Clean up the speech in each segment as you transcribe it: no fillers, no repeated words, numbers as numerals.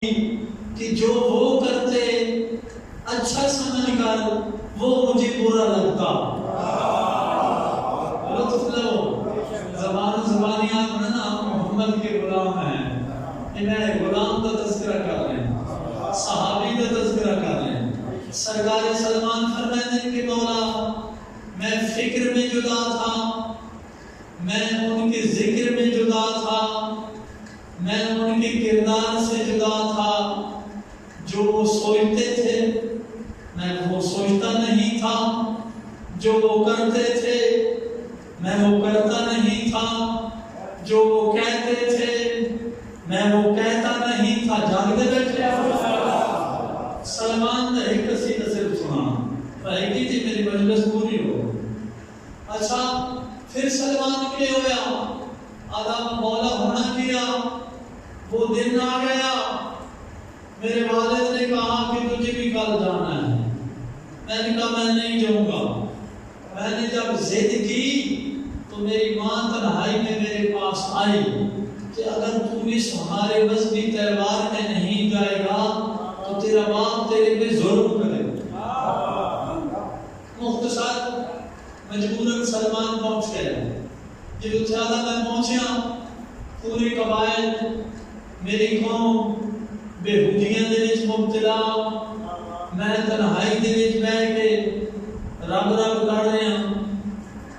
کہ جو وہ کرتے اچھا سمجھ کر وہ مجھے برا لگتا. لطف لو زبانیات میں نا محمد کے غلام ہیں. انہیں غلام کا تذکرہ کر رہے ہیں, صحابی کا تذکرہ کر رہے ہیں. سرکار سلمان فرماتے ہیں کہ مولا میں فکر میں جدا تھا, میں ان کے ذکر میں جدا تھا, میں ان کے کردار سے جدا تھا. جو وہ سوچتے تھے میں وہ سوچتا نہیں تھا, جو وہ کرتے تھے میں وہ کرتا نہیں تھا, جو وہ کہتے تھے میں وہ کہتا نہیں تھا. جاگتے بیٹھے سلمان نے ایک قصیدہ صرف سنا, ایک ہی تھی میری مجلس پوری ہو. اچھا پھر سلمان کے ہویا آدم مولا ہونا کیا. وہ دن آ گیا, میرے والد نے کہا کہ تجھے بھی کل جانا ہے. میں نے کہا میں نہیں جاؤں گا. میں نے جب ضد کی تو میری ماں تنہائی میں میرے پاس آئی کہ اگر تم اس ہمارے مذہبی تہوار میں نہیں جائے گا تو تیرا باپ تیرے پہ ظلم کرے. مختصر مجبوراً سلمان پہنچ گئے. جب زیادہ میں پہنچیا پوری قبائل میری قوم بےہودیاں دے وچ مبتلا, میں تنہائی دے وچ بیٹھ کے رب رب کر رہے ہیں.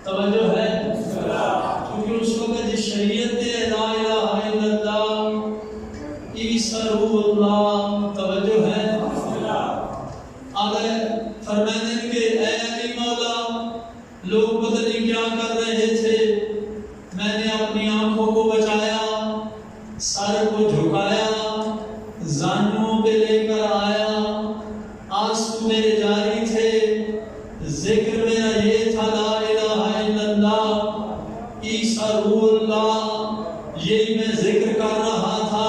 توجہ ہے کیونکہ اس وقت جس شریعت ہے لا الہ الا اللہ عیسی روح اللہ. توجہ ہے آگے فرماتے ہیں کہ اے علی مولا لوگ پتہ نہیں کیا کر رہے تھے, میں نے اپنی آنکھوں کو بچایا, سر کو جھکایا, زانوں پہ لے کر آیا, آنسو میرے جاری تھے, ذکر میرا یہ تھا لا الہ الا اللہ عیسی روح اللہ, یہی میں ذکر کر رہا تھا.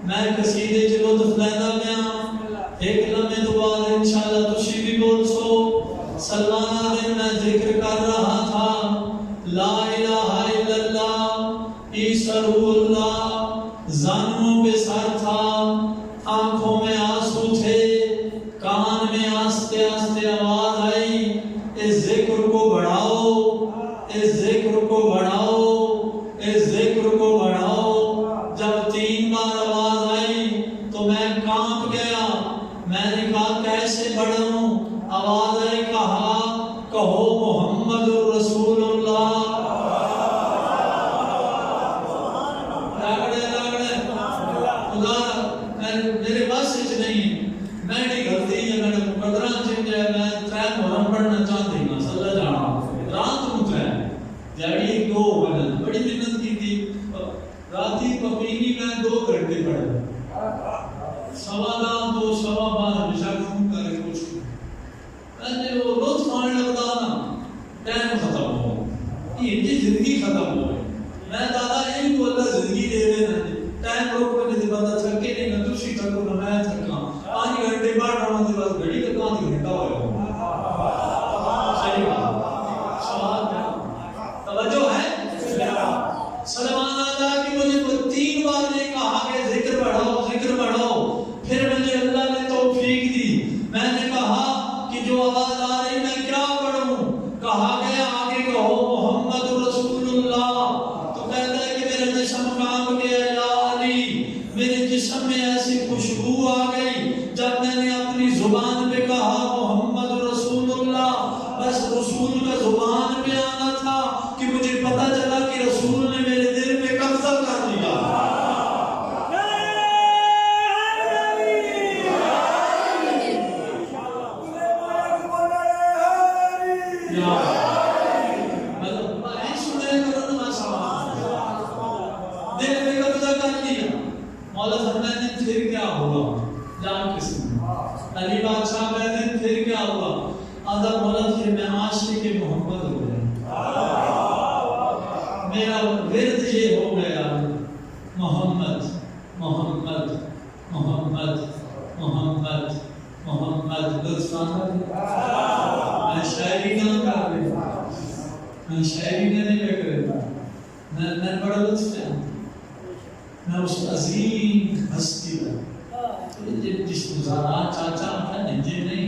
میں قصیدے چ لطف لینا پیا. ایک لمحے تو بعد انشاءاللہ تسی بھی بول سو. سلمانہ دن میں ذکر کر رہا تھا لا الہ الا اللہ عیسی روح اللہ. زانوں پہ سر تھا, آنکھوں میں آنسو تھے, کان میں آستے آستے آواز آئی اس ذکر کو بڑھاؤ, اس ذکر کو بڑھاؤ, اس ذکر کو بڑھاؤ. جب 3 بار آواز آئی تو میں کانپ گیا. میں نے کہا کیسے بڑھاؤں؟ آواز آئی کہو محمد رسول اللہ. میرے بس نہیں میری غلطی ہے, میں نے مقدرہ چنج ہے, میں 3 محرم پڑھنا چاہتی ہوں صلی اللہ علیہ رات کو 3 جاڑی 1 2 بجن بڑی محنت کی تھی. راتی پپینی میں 2 گھنٹے پڑھا, 2:15 2 12 بشاک فون کرے کچھ میں نے وہ لطف آنے لگتا نا, ٹائم ختم ہو, یہ زندگی ختم ہو. میں دادا ان کو اللہ زندگی دے دے نا, ٹائم روک میں نہیں بندہ تھکے نہیں نہ تسی تھکو نہ میں تھکا. 5 گھنٹے بعد رہا کے بعد گھڑی کا 5 گھنٹہ ہو گیا. صحیح بات سوال توجہ ہے. سلمان اللہ کی مجھے 3 بار نے کہا کہ ذکر بڑھاؤ ذکر بڑھاؤ. پھر مجھے اللہ نے توفیق دی. میں نے کہا کہ جو آواز آ رہی میں کیا پڑھوں؟ کہا گیا آگے کہو محمد رسول اللہ. تو کہتا ہے کہ میرا جسم کام گیا یا علی, میرے جسم میں ایسی خوشبو آ گئی جب میں نے اپنی زبان پہ کہا محمد رسول اللہ. بس رسول کا زبان پہ آنا تھا کہ مجھے پتہ چلا کہ رسول نے میرے دل پہ قبضہ کر لیا. مولا فرماتے ہیں پھر کیا ہوا؟ جان کس نے علی بادشاہ کہتے ہیں پھر کیا ہوا؟ آدھا مولا پھر میں عاشق محمد ہو گیا. میرا ورد یہ ہو گیا محمد محمد محمد محمد محمد. میں شاعری نہ کر رہا, میں شاعری نہیں کر رہا, میں بڑا لطف ہے. میں اس عظیم ہستی کا جس مزارات چاچا ہے نجے نہیں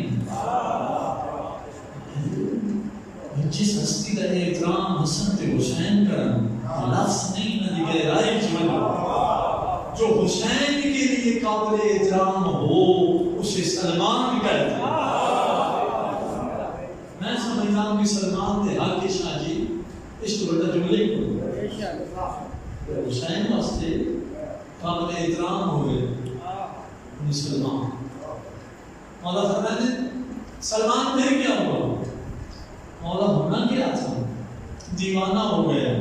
جس ہستی کا احترام حسن تے حسین کرن لفظ نہیں نہ گہرائی جو حسین کے لیے قابل احترام ہو اسے سلمان بھی کہتے ہیں. میں سمجھتا ہوں کہ سلمان دے حق کے شاہ جی اس کو بڑا جملے کو حسین واسطے قابل احترام ہوئے سلمان. مولا فرماتے سلمان پھر کیا ہوا؟ مولا ہونا کیا تھا؟ دیوانہ ہو گیا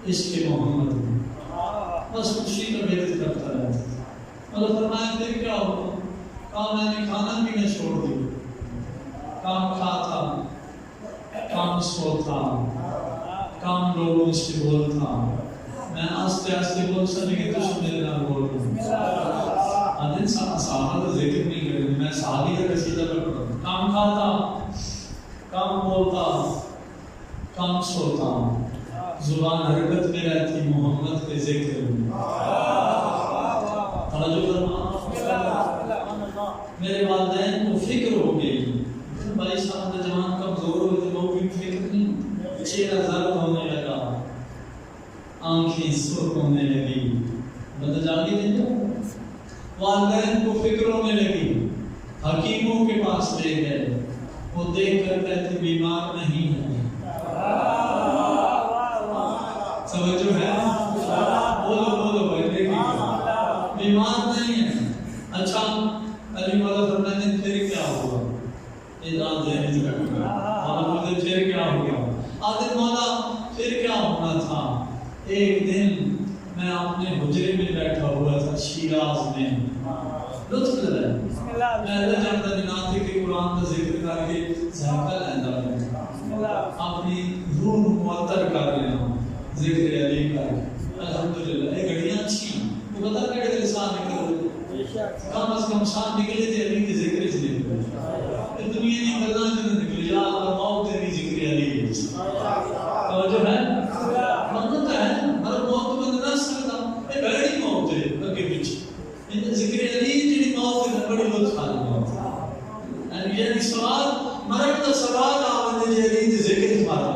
عشق محمد میں، بس خوشی کا بیرت کرتا رہتا. مولا فرمایا پھر کیا ہوا؟ کہا میں نے کھانا پینا چھوڑ دیا، کام کھاتا، کام سوتا، کام لوگوں سے بولتا. میں آستے آستے بول سکتے کہ تو میرے نام بول رہا ہوں. آدھے صحابہ ذکر نہیں کریں، میں صحابی کا قصیدہ پر پڑھا. کام کھاتا، کام بولتا، کام سوتا، زبان حرکت میں رہتی محمد کے ذکر میں. توجہ فرما. میرے والدین کو فکر ہو گئی، بھائی صاحب جوان کمزور ہوئے تو وہ بھی فکر نہیں. چہرہ زرد ہونے لگا، آنکھیں سرخ ہونے لگی، بدل جاگی دیں گے. والدین کو فکر ہونے لگی، حکیموں کے پاس لے گئے، وہ دیکھ کر کہتے بیمار نہیں ہے. سمجھو ہے بولو بولو بھائی دیکھیے بیمار نہیں ہے. اچھا علی مولا فرماتے ہیں پھر کیا ہوا؟ اعلان دہلی تک مولا مجھے پھر کیا ہو گیا؟ آدھے مولا پھر کیا ہونا تھا؟ ایک دن میں اپنے حجرے میں بیٹھا ہوا تھا شیراز میں، لطف لے میں اللہ جانتا بناتے کہ قرآن کا ذکر کر کے ذائقہ لیندہ ہے، اپنی روح معطر کر رہے ہیں ذکر علی کر کے. الحمدللہ یہ گھڑیاں اچھی ہیں. وہ پتہ کہڑے کے لسان نکل رہے کم از کم شان نکلے تھے علی کے ذکر سے نکلے. دنیا نہیں کرنا جو نکلے یا اللہ موت تیری ذکر علی ہے. توجہ ہے منت ہے ہر موت بند نہ سکتا. یہ بڑی موت ہے اگے پیچھے ذکر علی جی موت ہے بڑی لطف والی موت ہے. یعنی سوال مرد کا سوال آمد علی کے ذکر مارا.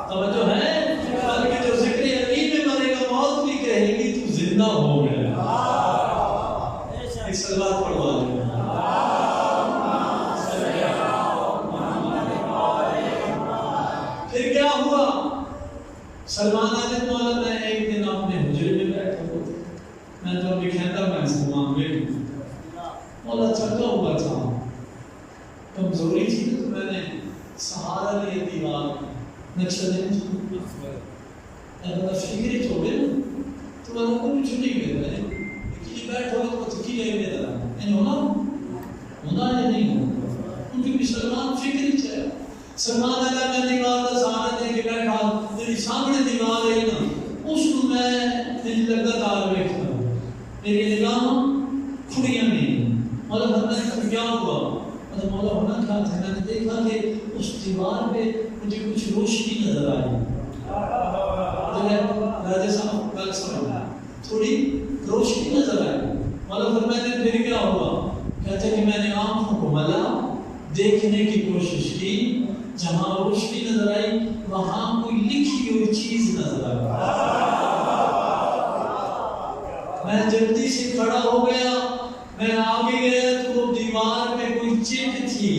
توجہ ہے بلکہ جو ذکر علی میں مرے گا موت بھی کہے گی تو زندہ ہو گیا. ایک صلوات پڑھوا دیں. پھر کیا ہوا؟ سلمان علیہ مولا میں ایک دن اپنے حجرے میں بیٹھا ہوا تھا. میں تو ابھی کہتا میں سلمان بیٹھوں. مولا تھکا ہوا تھا، کمزوری تھی تو میں نے سہارا لیا دیوار نقشہ دینے فکری چھوڑے تو میں کو کچھ نہیں کہتا ہے کہ بیٹھ ہوگا تو تھکی لے گئے تھا یعنی ہونا یا نہیں ہونا. کیونکہ سلمان فکری چاہے سلمان علیہ میں دیوار کا سہارا دے کے بیٹھا میری سامنے دیوار ہے نا اس کو میں دل لگا تار بیٹھا میری نگاہ کھڑیاں نہیں. مولا فرمایا کیا ہوا؟ مولا ہونا کیا تھا؟ میں نے دیکھا کہ اس دیوار پہ مجھے کچھ روشنی نظر آئی. راجہ صاحب گل سنو تھوڑی روشنی نظر آئی. مولا فرماتے پھر کیا ہوا؟ کہتے کہ میں نے آنکھوں کو ملا، دیکھنے کی کوشش کی، جہاں روشنی نظر آئی وہاں کوئی لکھی ہوئی چیز نظر آئی. میں جلدی سے کھڑا ہو گیا، میں آگے گیا تو دیوار پہ کوئی چٹ تھی،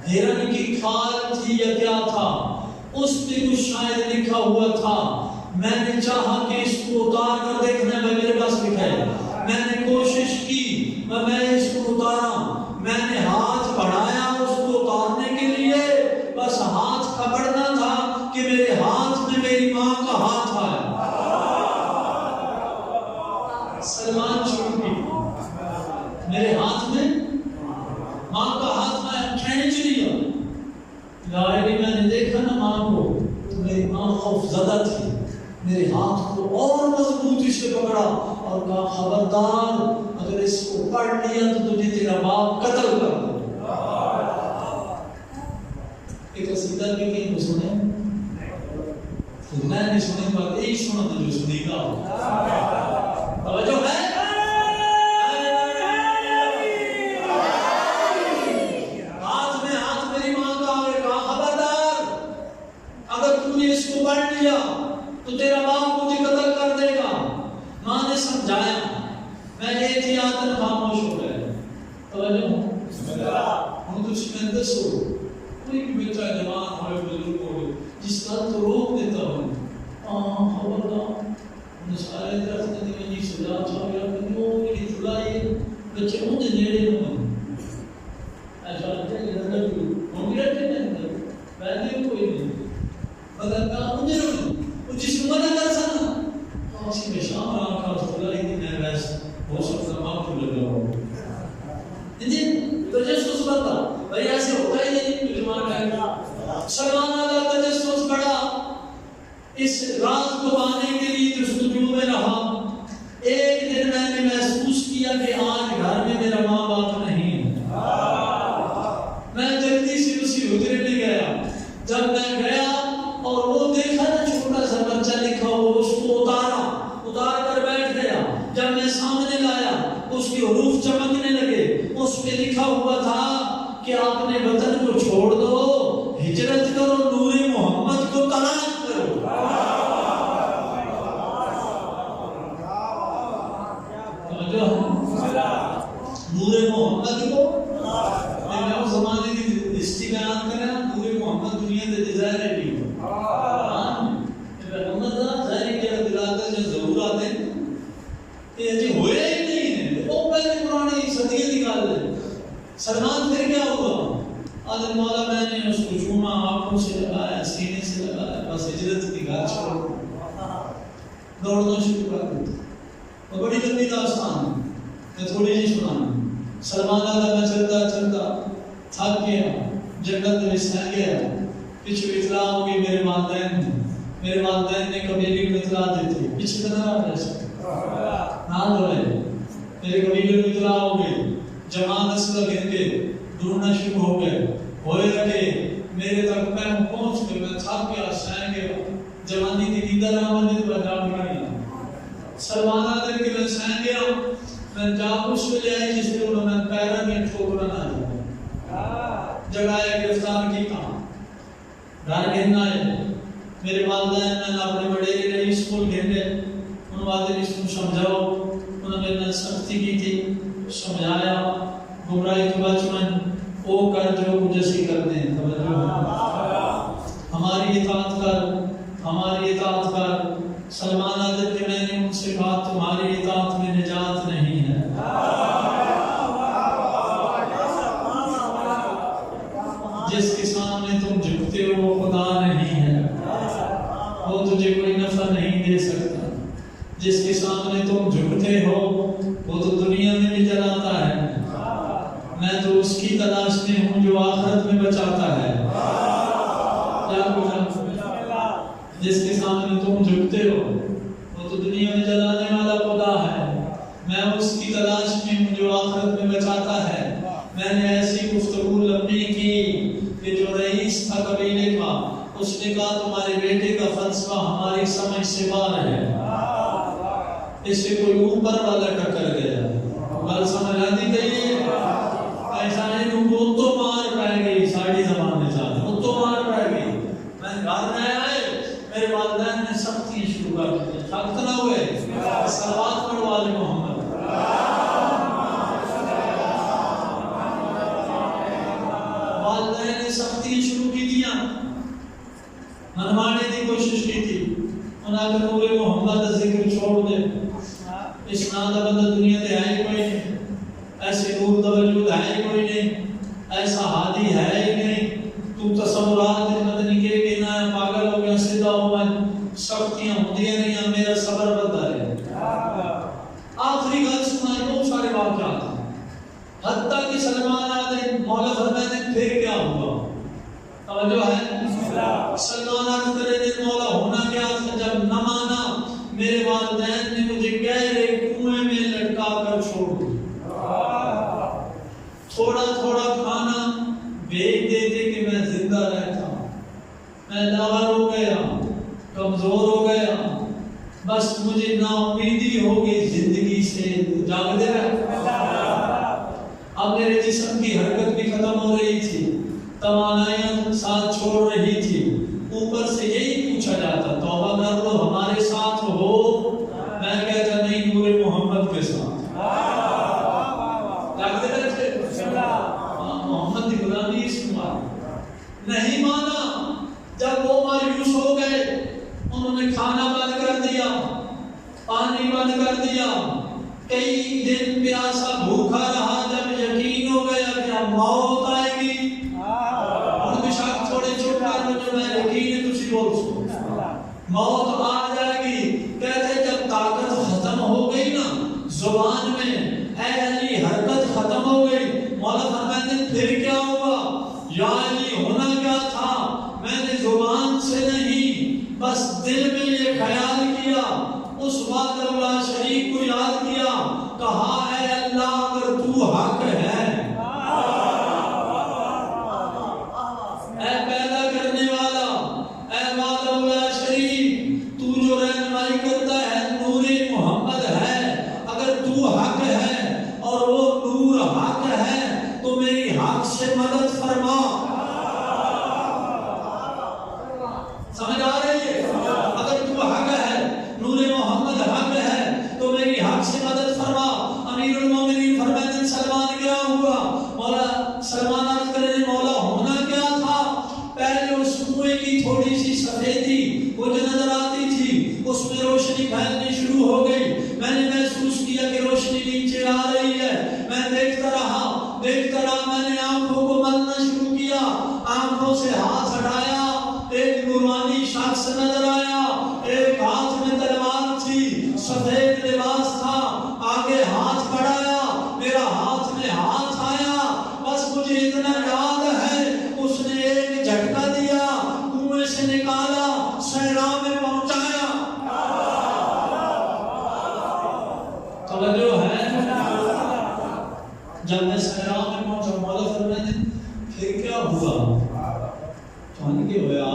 ہرن کی کھال تھی یا کیا تھا، اس پہ کچھ شاید لکھا ہوا تھا. میں نے چاہا کہ اس کو اتار کر دیکھنا ہے، میرے پاس لکھا ہے. میں نے کوشش کی میں اس کو اتارا، میں نے ہاتھ بڑھایا اس کو اتارنے کے لیے، بس ہاتھ پکڑنا تھا کہ میرے ہاتھ میں میری ماں کا ہاتھ آیا. سلمان چھوٹ گئی میرے ہاتھ میں ماں کا ہاتھ میں کھینچ لیا. لاہری میں نے دیکھا نا ماں کو تو میری ماں خوف زدہ تھی، میرے ہاتھ کو اور مضبوطی سے پکڑا اور کہا خبردار اگر اس کو پڑھ لیا تو تجھے تیرا باپ قتل کر دے. ایک قصیدہ بھی کہیں کو سنے میں نے سنے بات یہی سنا تو جو سنی گا توجہ ہے تو تیرا باپ مجھے قتل کر دے گا۔ ماں نے سمجھایا، میں احتیاطاً خاموش ہو گیا۔ توجہ ہوں تو میں دسو کوئی بھی بچہ جوان ہوئے بزرگ ہوئے جس کا تو روک دیتا ہوں خبردار سارے درخت نے جی سجا چاہیا کہ وہ میری چلائی بچے مجھے نیڑے ہوں ایسا لگتا ہے کہ نظر بھی ہوں بھی رکھے نہیں پہلے کوئی نہیں مگر کہا مجھے نہیں وہ جس کو منع کر سکتا اسی میں شام آنکھا اس چلائی دی میں ویسا ہو سکتا ماں کو لگا ہو جی تجسس بتا بھائی ایسے ہوتا ہی نہیں ترجمان کہنا سلمان اللہ تجسس کھڑا اس راز کو پانے کے لیے جستجو میں رہا۔ ایک دن میں نے محسوس کیا کہ آج گھر میں میرا ماں باپ نہیں ہے۔ میں جلدی سے اسی حجرے میں گیا۔ جب میں گیا اور وہ دیکھا نا چھوٹا سا بچہ لکھا ہوا اس کو اتار کر بیٹھ گیا۔ جب میں سامنے لایا اس کے حروف چمکنے لگے، اس پہ لکھا ہوا تھا کہ اپنے وطن کو چھوڑ دو، ہجرت کرو، نور محمد کو تلاش کرو۔ نور محمد کو میں اس زمانے کی ہسٹری بیان کرا، نور محمد دنیا دے ظاہر ہے بھی محمد ظاہر کیا دلاتے جو ضرور آتے ہیں کہ اجی ہوئے ہی نہیں ہے، وہ پہلے پرانی صدیوں کی گل ہے۔ سلمان پھر کیا ہوا؟ آدم مولا میں نے اس کو چوما، آنکھوں سے لگایا، سینے سے لگایا، بس ہجرت کی گاہ چھوڑ دوڑنا شروع کر دیتا۔ وہ بڑی لمبی داستان ہے، میں تھوڑی جی سنانا۔ سلمان اللہ میں چلتا چلتا تھک گیا، جنگل میں سہ گیا، پیچھے اطلاع ہوگی میرے والدین نے قبیلے کو اطلاع دیتی، پیچھے نہ رہا ایسا نہ دھوئے، میرے قبیلے کو اطلاع ہوگی، جماعت اسلحہ گھن کے ڈھونڈنا شروع ہو گئے، ہوئے رکھے میرے تک میں پہنچ کے میں تھک گیا، سہ گیا، جوانی کی نیندر آمدی تو بجا گیا۔ سلمان آدھر کے میں سہ گیا، میں جا کچھ لے آئی جس کے انہوں نے پیرا میں ٹھوکرا نہ جایا، جگہ گرفتار کی کام گھر گھرنا ہے۔ میرے والدین نے اپنے بڑے رہی اسکول گھر گئے، ان والدین اس کو سمجھاؤ، انہوں نے سختی کی تھی، سمجھایا، گمراہی تو بچمن وہ کر جو کچھ اسی کرتے ہیں، ہماری اطاعت کر۔ سلمان آدھر کے میں نے ان سے کہا تمہاری اطاعت میں نجات نہیں ہے۔ جس کے سامنے تم جھکتے ہو وہ خدا نہیں ہے، وہ تجھے کوئی نفع نہیں دے سکتا۔ جس کے سامنے تم جھکتے ہو وہ تو دنیا میں بھی جلاتا ہے، میں تو اس کی تلاش میں ہوں جو آخرت میں بچاتا ہے۔ جس کے سامنے تم جھکتے ہو وہ تو دنیا میں جلانے والا خدا ہے، میں اس کی تلاش میں ہوں جو آخرت میں بچاتا ہے۔ میں نے ایسی گفتگو لمبی کی کہ جو رئیس تھا قبیلے کا اس نے کہا تمہارے بیٹے کا فلسفہ ہماری سمجھ سے باہر ہے، اس سے کوئی اوپر والا ٹکر گیا، بل سمجھ آتی گئی ایسا نہیں وہ تو مار پائے گئی، ساڑھی زمان میں جاتا وہ تو مار پائے گئی۔ میں گھر میں آئے، میرے والدین نے سختی شروع کر دی، سخت نہ ہوئے، صلوات پڑھو آل محمد۔ والدین نے سختی شروع کی دیا، منوانے کی کوشش کی تھی، انہوں نے نور محمد کا ذکر چھوڑ دے، اس نام کا بندہ دنیا تے ہے ہی کوئی نہیں، ایسے نور کا وجود ہے ہی کوئی نہیں، ایسا ہادی ہے ہی نہیں، تو تصورات خدمت نہیں کے گنا ہے، پاگل ہو گیا، سیدھا ہوا ہے، سختیاں ہوتی ہیں نہیں، میرا صبر بندہ ہے۔ آخری گل سنائی بہت سارے واقعات ہیں، حتیٰ کہ سلمان آدھے مولا فرماتے ہیں پھر کیا ہوا؟ توجہ ہے؟ سلمان آدھے دن مولا ہونا کیا تھا جب نہ مانا، میرے والدین نے مجھے گہرے کنویں میں لٹکا کر چھوڑ دیا، تھوڑا تھوڑا کھانا بھیج دیتے کہ میں زندہ رہتا، میں لاغر ہو گیا، کمزور ہو گیا، بس مجھے نا امیدی ہوگی زندگی سے، جاگتے رہتا۔ اب میرے جسم کی حرکت بھی ختم ہو رہی تھی، توانائیاں ساتھ چھوڑ رہی تھی، اوپر سے یہی پوچھا جاتا توبہ کر لو، بند کر دیا، پانی بند کر دیا، کئی دن پیاسا بھوکا رہا، جب یقین ہو گیا کہ اب موت آئے گی، ان کے شاک تھوڑے چھوٹ کر مجھے میں یقین ہے تسی بول سو موت آ جائے گی، کہتے جب طاقت ختم ہو گئی نا زبان میں، اے علی حرکت ختم ہو گئی، مولا فرماتے ہیں پھر کیا ہوا؟ یا علی ہونا کیا تھا، میں نے زبان سے نہیں بس دل میں یہ خیال کیا، اس وحدہ لا شریک کو یاد کیا، کہا اے اللہ اگر تو حق ہے، اے پیدا کرنے والا، اے وحدہ لا شریک، تو جو رہنمائی کرتا ہے نور محمد ہے، اگر تو حق ہے اور وہ نور حق ہے تو میری حق سے مدد فرما۔ سمجھ آ رہی ہے؟ اگر تو حق ہے، نور محمد حق ہے تو میری حق سے مدد فرما۔ امیر المومنین فرماتے ہیں سلمان کیا ہوا؟ مولا سلمان عرض کرے مولا ہونا کیا تھا؟ پہلے اس کنویں کی تھوڑی سی سفیدی وہ جو نظر آتی تھی اس میں روشنی پھیلنی شروع ہو گئی، میں نے محسوس کیا کہ روشنی نیچے آ رہی ہے، میں دیکھتا رہا، میں نے آنکھوں کو ملنا شروع کیا، آنکھوں سے ہاتھ ہٹایا، ایک نورانی شخص نظر آیا، ایک ہاتھ میں تلوار تھی، سفید لباس تھا، آگے ہاتھ بڑھایا، میرا ہاتھ میں ہاتھ آیا، بس مجھے اتنا یاد ہے اس نے ایک جھٹکا دیا، کنویں سے نکالا، صحرا میں پہنچایا۔ توجہ ہے؟ جب میں صحرا میں پہنچا مولا فرماتے ہیں پھر کیا ہوا؟ چاہنے کے ہویا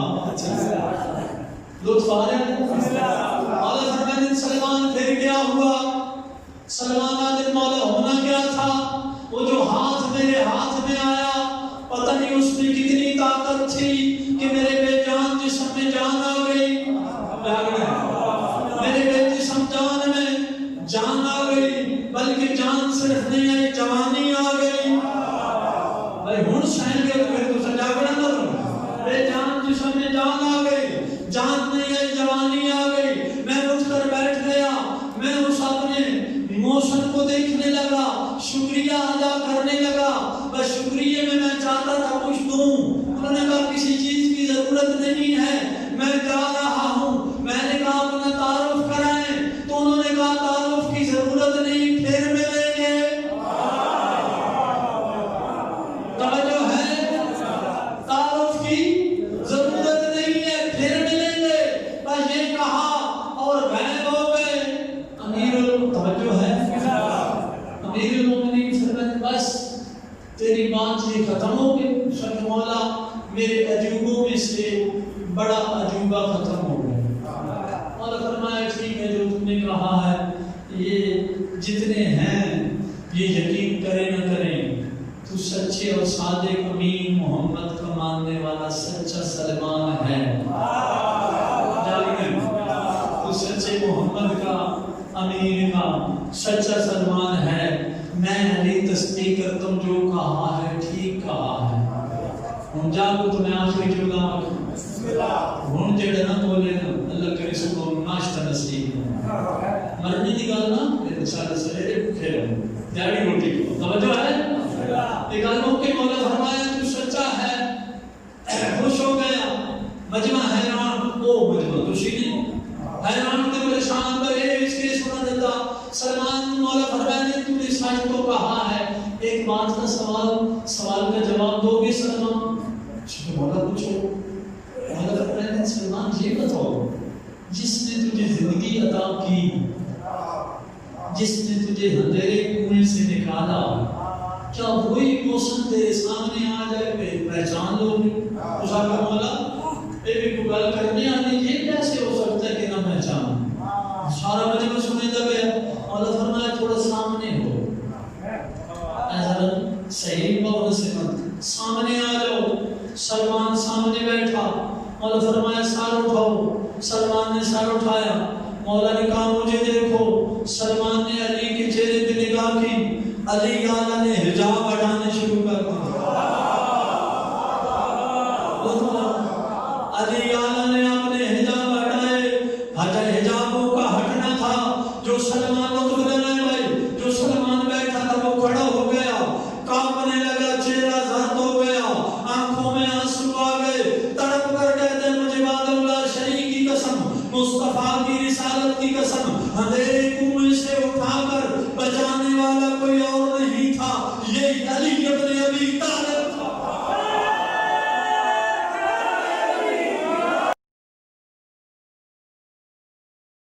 لطف آ رہے ہیں؟ مولا فرماتے ہیں سلمان پھر کیا ہوا؟ سلمان آدم مولا ہونا کیا تھا؟ وہ جو ہاتھ میرے ہاتھ میں آیا، پتہ نہیں اس میں کتنی طاقت تھی کہ میرے بے جان جسم میں جان آ گئی، میرے بے جسم جان میں جان آ گئی، بلکہ جان صرف نہیں آئی جوانی آ گئی۔ بھائی ہون سہن کے تو پھر تو سجا بڑا نہ رہا، بے جان جسم میں جان آ گئی، جان نہیں آئی جوانی آ گئی، میں اٹھ کر بیٹھ گیا، میں اس اپنے موسم کو دیکھنے لگا، شکریہ ادا کرنے لگا، بس شکریہ میں چاہتا تھا کچھ دوں، انہوں نے کہا کسی چیز کی ضرورت نہیں ہے، میں جا رہا ہوں، میں نے کہا اپنا تعارف کرائیں، تو انہوں نے کہا تعارف کی ضرورت نہیں، پھر ملیں گے۔ توجہ ہے؟ تعارف کی ضرورت نہیں ہے، پھر ملیں گے، بس یہ کہا اور غائب ہو گئے۔ امیر توجہ ہے؟ امیر المومنین فرماتے بس تیری بات یہ ختم ہو گئی، شک مولا میرے عجوبوں میں سے بڑا عجوبہ ختم ہو گیا۔ مولا فرمایا ٹھیک ہے جو تم نے کہا ہے، یہ جتنے ہیں یہ یقین کریں نہ کریں، تو سچے اور صادق امین محمد کا ماننے والا سچا سلمان ہے، تو سچے محمد کا امین کا سچا سلمان ہے، میں علی تصدیق کرتا ہوں جو کہا ہے ٹھیک کہا ہے۔ ہن جاؤ تو میں آخری جملہ ہن جڑا نہ بولے نا اللہ کرے سو کو ناشتہ نصیب مرنی دی گل نا میرے سارے سویرے بھوکے رہو دیہڑی روٹی کو توجہ ہے؟ یہ گل موقع مولا فرمایا تو سچا ہے، خوش ہو گیا، مجمع حیران، او مجمع دوسری نہیں حیران ہوتے پریشان پر اس کے سنا دیتا سلمان مولا فرماتے تو نے سچ تو کہا ہے، ایک بات کا سوال کا جواب دو گے سلمان؟ مولا پوچھو۔ مولا فرماتے ہیں سلمان یہ بتاؤ جس نے تجھے زندگی عطا کی، جس نے تجھے اندھیرے کنویں سے نکالا، کیا وہی موسم تیرے سامنے آ جائے پہچان لو گے؟ اس کا مولا اے بھی کو گل کرنے آنے یہ کیسے ہو سکتا ہے کہ نہ پہچان؟ سارا مجمع سنے دبے مولا فرمایا تھوڑا سامنے ہو، ایسا صحیح بہت سے مت سامنے آ جاؤ۔ سلمان سامنے بیٹھا، مولا فرمایا سار اٹھاؤ، سلمان نے سار اٹھایا، مولا نے کہا مجھے دیکھو، سلمان نے علی کے چہرے پہ نگاہ کی، علی اعلیٰ نے حجاب ہٹانے شروع کر دیا، علی اعلیٰ نے اپنے حجاب ہٹائے، کی قسم اندھیرے کنویں سے اٹھا کر بچانے والا کوئی اور نہیں تھا، یہ علی